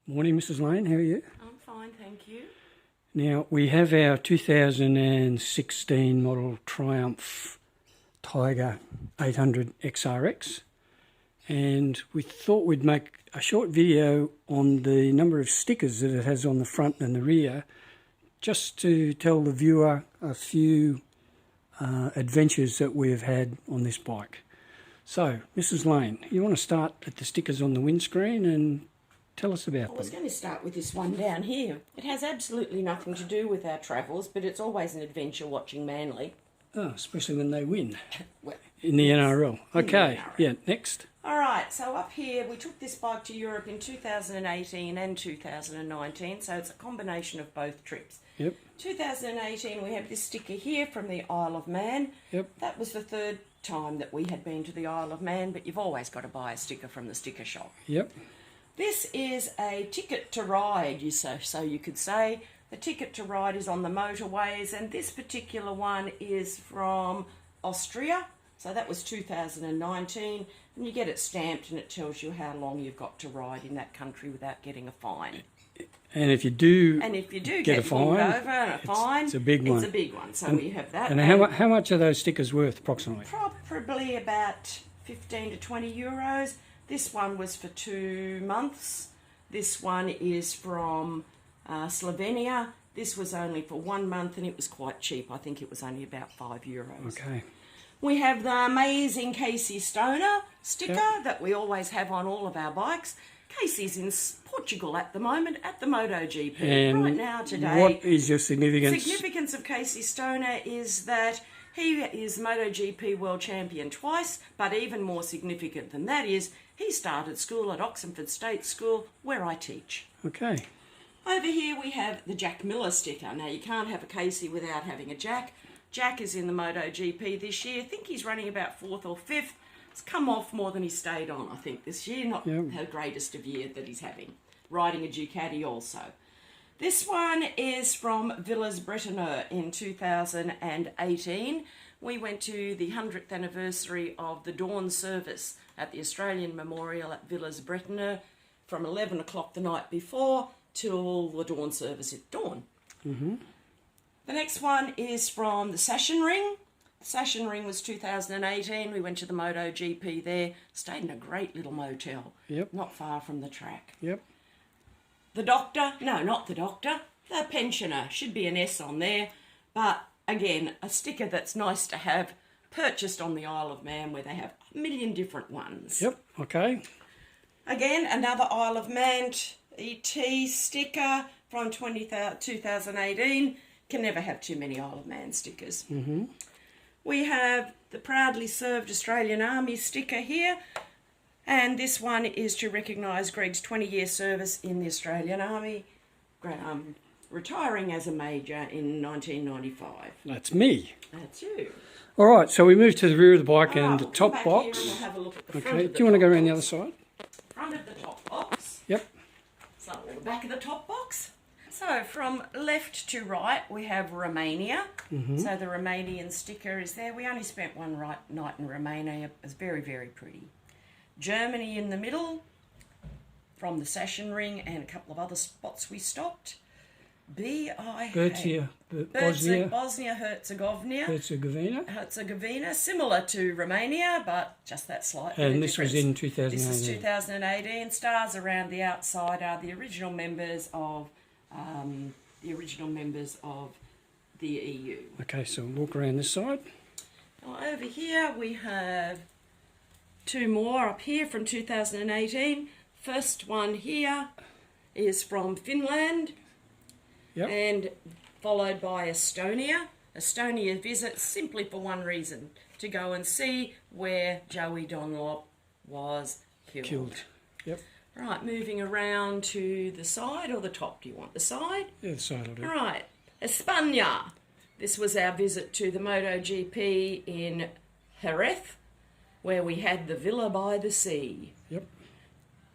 Morning, Mrs. Lane. How are you? I'm fine, thank you. Now, we have our 2016 model Triumph Tiger 800 XRX, and we thought we'd make a short video on the number of stickers that it has on the front and the rear, just to tell the viewer a few adventures that we have had on this bike. So, Mrs. Lane, you want to start at the stickers on the windscreen and tell us about them. I was going to start with this one down here. It has absolutely nothing to do with our travels, but it's always an adventure watching Manly. Oh, especially when they win Well, in the NRL. Okay, NRL. yeah, next. all right, so up here we took this bike to Europe in 2018 and 2019, so it's a combination of both trips. Yep, 2018 we have this sticker here from the Isle of Man. yep, That was the third time that we had been to the Isle of Man, but you've always got to buy a sticker from the sticker shop. yep. This is a ticket to ride, so you could say. The ticket to ride is on the motorways, and this particular one is from Austria. So that was 2019, and you get it stamped and it tells you how long you've got to ride in that country without getting a fine. And if you do, Get a pulled fine, over and a fine, it's a big one. It's a big one, so we have that. And how much are those stickers worth approximately? Probably about 15 to 20 euros. This one was for 2 months. This one is from Slovenia. This was only for 1 month and it was quite cheap. I think it was only about €5. Okay, We have the amazing Casey Stoner sticker that we always have on all of our bikes. Casey's in Portugal at the moment at the MotoGP. and right now, today. what is your significance? Significance of Casey Stoner is that he is MotoGP World Champion twice, but even more significant than that is he started school at Oxenford State School, where I teach. Okay, Over here we have the Jack Miller sticker. Now, you can't have a Casey without having a Jack. Jack is in the MotoGP this year. I think he's running about 4th or 5th. It's come off more than he stayed on, I think, this year. Not the greatest of year that he's having. Riding a Ducati also. This one is from Villers Bretonneux in 2018. We went to the 100th anniversary of the dawn service at the Australian Memorial at Villers Bretonneux from 11 o'clock the night before till the dawn service at dawn. mm-hmm. The next one is from the Sachsenring. The Sachsenring was 2018. We went to the MotoGP there, stayed in a great little motel, Yep. not far from the track. Yep, The doctor, no, not the doctor, the pensioner, should be an S on there, but again, a sticker that's nice to have, purchased on the Isle of Man where they have a million different ones. yep, okay. Again, another Isle of Man ET sticker from 2018. Can never have too many Isle of Man stickers. Mm-hmm. We have the Proudly Served Australian Army sticker here. And this one is to recognise Greg's 20-year service in the Australian Army, retiring as a major in 1995. That's me. That's you. All right, so we move to the rear of the bike and the We'll top come back box. Here and we'll have a look at the front Okay, of the do you want to go top around the other box. side? Front of the top box. Yep, So the back of the top box. So from left to right we have Romania. So the Romanian sticker is there. We only spent one night in Romania. It was very, very pretty. Germany in the middle from the Sachsenring and a couple of other spots we stopped. Bosnia, Herzegovina, similar to Romania, but just that slight bit and of this was difference. in 2018. This is 2018. Stars around the outside are the original members of the EU. Okay, so we'll walk around this side. Now over here we have two more up here from 2018. First one here is from Finland. Yep. And followed by Estonia. Estonia visits simply for one reason, to go and see where Joey Dunlop was killed. Yep. Right, moving around to the side or the top. Do you want the side? Yeah, the side will do. Right, España. This was our visit to the MotoGP in Jerez, where we had the villa by the sea. Yep.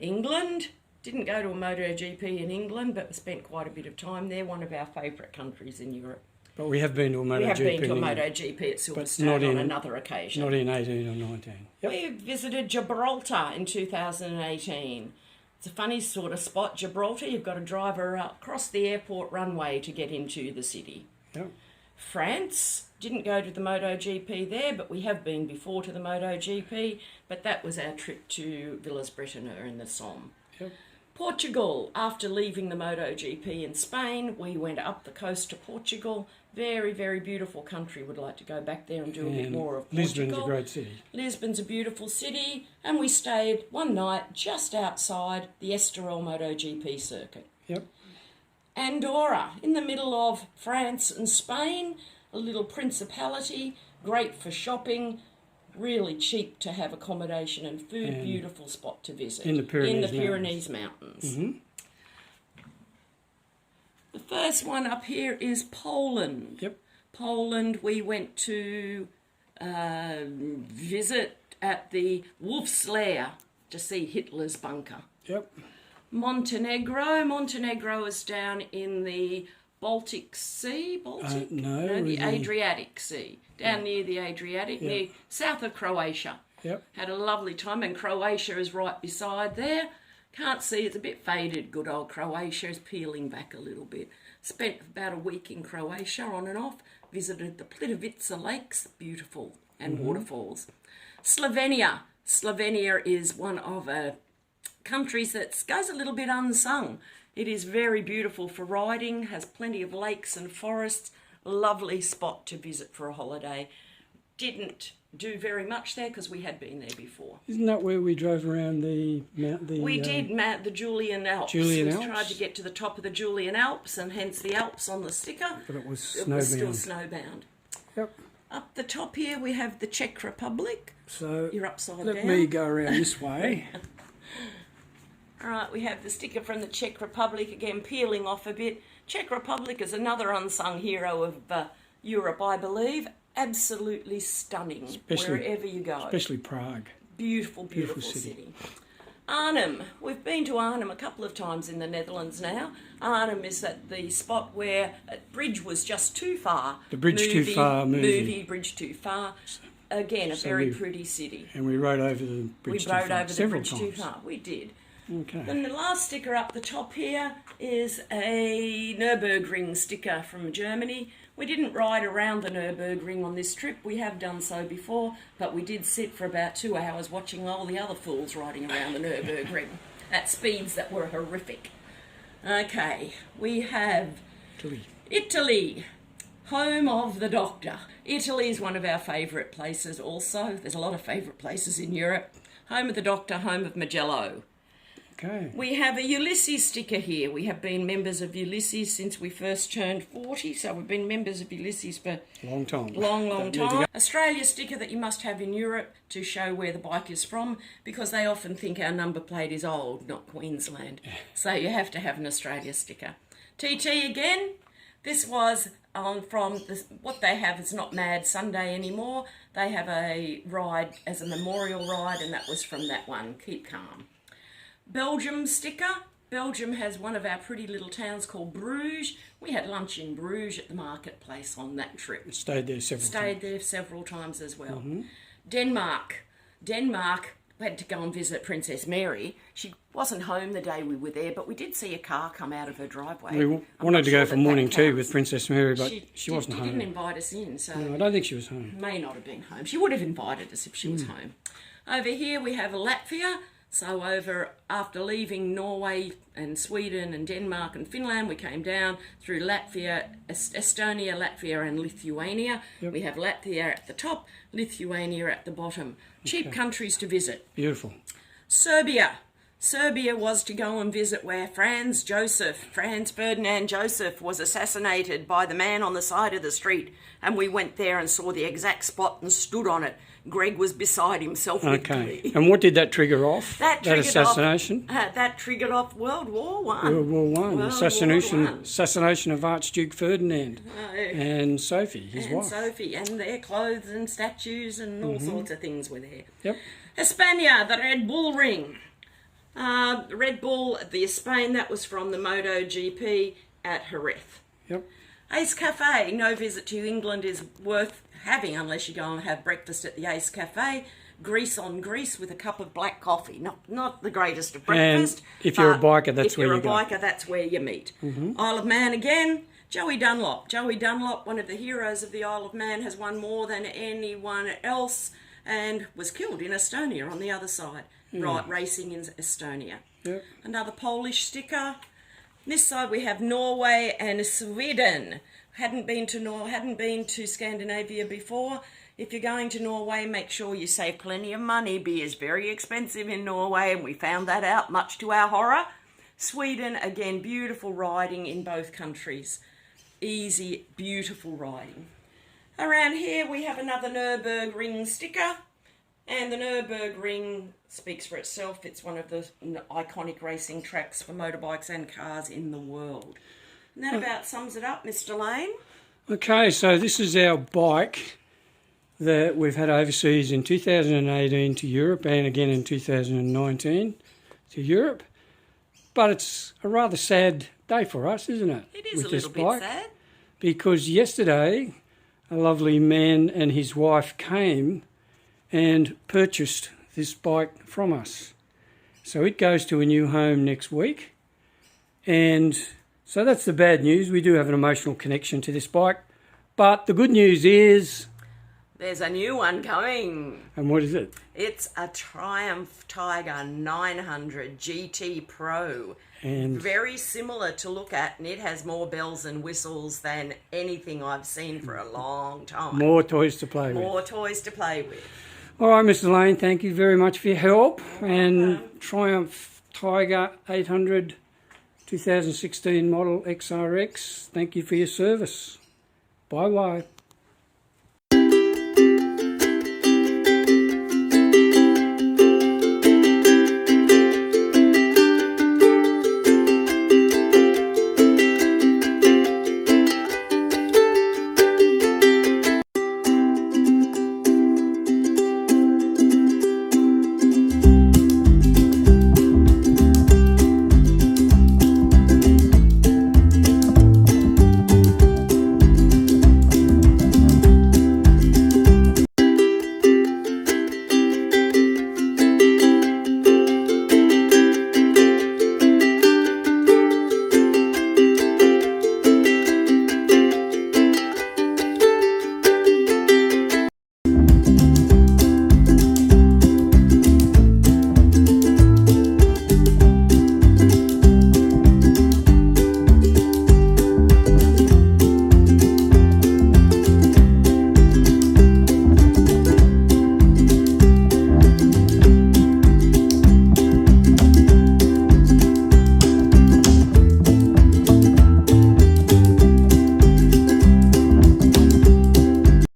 England. Didn't go to a MotoGP in England, but spent quite a bit of time there. One of our favourite countries in Europe. But we have been to a MotoGP. We have been to a in England, MotoGP at not Silverstone in- on another occasion. Not in 18 or 19. Yep. We visited Gibraltar in 2018. It's a funny sort of spot. Gibraltar, you've got to drive across the airport runway to get into the city. Yep. France, didn't go to the MotoGP there, but we have been before to the MotoGP, but that was our trip to Villas Bretonneux in the Somme. Yep. Portugal, after leaving the MotoGP in Spain, we went up the coast to Portugal. Very, very beautiful country. Would like to go back there and do a bit more of Portugal. Lisbon's a great city. Lisbon's a beautiful city, and we stayed one night just outside the Estoril MotoGP circuit. Yep. Andorra, in the middle of France and Spain, a little principality, great for shopping, really cheap to have accommodation and food, and beautiful spot to visit. In the Pyrenees Mountains. Mm-hmm. The first one up here is Poland. Yep. Poland, we went to visit at the Wolf's Lair to see Hitler's bunker. Yep. Montenegro is down in the Baltic Sea. No, the Adriatic Sea. Down near the Adriatic, near south of Croatia. Yep. Had a lovely time, and Croatia is right beside there. Can't see, it's a bit faded. Good old Croatia is peeling back a little bit. Spent about a week in Croatia on and off. Visited the Plitvice Lakes, beautiful, and waterfalls. Slovenia is one of countries that goes a little bit unsung. It is very beautiful for riding, has plenty of lakes and forests, lovely spot to visit for a holiday. Didn't do very much there because we had been there before. Isn't that where we drove around the mount? We did mount the Julian Alps. We tried to get to the top of the Julian Alps, and hence the Alps on the sticker. But it was snowbound. It was still snowbound. Yep. Up the top here we have the Czech Republic. So you're upside down. Let me go around this way. All right, we have the sticker from the Czech Republic, again peeling off a bit. Czech Republic is another unsung hero of Europe, I believe. Absolutely stunning, wherever you go. Especially Prague. Beautiful city. Arnhem. We've been to Arnhem a couple of times in the Netherlands now. Arnhem is at the spot where a bridge was just too far. The Bridge Too Far movie. Bridge Too Far. Again, a very pretty city. And we rode over the Bridge Too Far. We rode over the Bridge Too Far. We did. Okay. Then the last sticker up the top here is a Nürburgring sticker from Germany. We didn't ride around the Nürburgring on this trip. We have done so before, but we did sit for about 2 hours watching all the other fools riding around the Nürburgring at speeds that were horrific. Okay, we have Italy, home of the Doctor. Italy is one of our favourite places also. There's a lot of favourite places in Europe. Home of the Doctor, home of Magello. Okay. We have a Ulysses sticker here. We have been members of Ulysses since we first turned 40, so we've been members of Ulysses for a long time. Long time. Australia sticker that you must have in Europe to show where the bike is from, because they often think our number plate is old, not Queensland. So you have to have an Australia sticker. TT again. This was from what they have is not Mad Sunday anymore. They have a ride as a memorial ride, and that was from that one. Keep calm. Belgium sticker. Belgium has one of our pretty little towns called Bruges. We had lunch in Bruges at the marketplace on that trip. Stayed there several times as well. Denmark, we had to go and visit Princess Mary. She wasn't home the day we were there, but we did see a car come out of her driveway. We wanted to go for morning tea with Princess Mary, but she wasn't home. She didn't invite us in, so... No, I don't think she was home. May not have been home. She would have invited us if she was home. Over here we have Latvia. So after leaving Norway and Sweden and Denmark and Finland, we came down through Latvia, Estonia, Latvia and Lithuania. Yep. We have Latvia at the top, Lithuania at the bottom. Cheap countries to visit. Beautiful. Serbia. Serbia was to go and visit where Franz Ferdinand Joseph was assassinated by the man on the side of the street. And we went there and saw the exact spot and stood on it. Greg was beside himself with glee. And what did that trigger off? That assassination? That triggered off World War One. World War One. Assassination of Archduke Ferdinand and Sophie, his wife. And Sophie, and their clothes and statues and all sorts of things were there. Yep. Hispania, the Red Bull Ring. Red Bull, the Spain, that was from the MotoGP at Jerez. Yep. Ace Cafe, no visit to England is worth having unless you go and have breakfast at the Ace Cafe. grease on grease with a cup of black coffee. Not the greatest of And breakfast. if you're a biker, that's if where you're you a go. biker, that's where you meet. Isle of Man again. Joey Dunlop. Joey Dunlop, one of the heroes of the Isle of Man, has won more than anyone else and was killed in Estonia on the other side. Right, racing in Estonia. Yep. Another Polish sticker. This side we have Norway and Sweden. Hadn't been to Scandinavia before. If you're going to Norway, make sure you save plenty of money. Beer is very expensive in Norway, and we found that out, much to our horror. Sweden, again, beautiful riding in both countries. Easy, beautiful riding. Around here we have another Nürburgring sticker, and the Nürburgring speaks for itself. It's one of the iconic racing tracks for motorbikes and cars in the world. And that about sums it up, Mr. Lane. Okay, so this is our bike that we've had overseas in 2018 to Europe and again in 2019 to Europe. But it's a rather sad day for us, isn't it? It is with a this little bike? bit sad. Because yesterday a lovely man and his wife came and purchased this bike from us. So it goes to a new home next week. And so that's the bad news. We do have an emotional connection to this bike. But the good news is... There's a new one coming. And what is it? It's a Triumph Tiger 900 GT Pro. And Very similar to look at, and it has more bells and whistles than anything I've seen for a long time. more toys to play with. More toys to play with. All right, Mr. Lane, thank you very much for your help. And Triumph Tiger 800 2016 model XRX, thank you for your service. Bye-bye.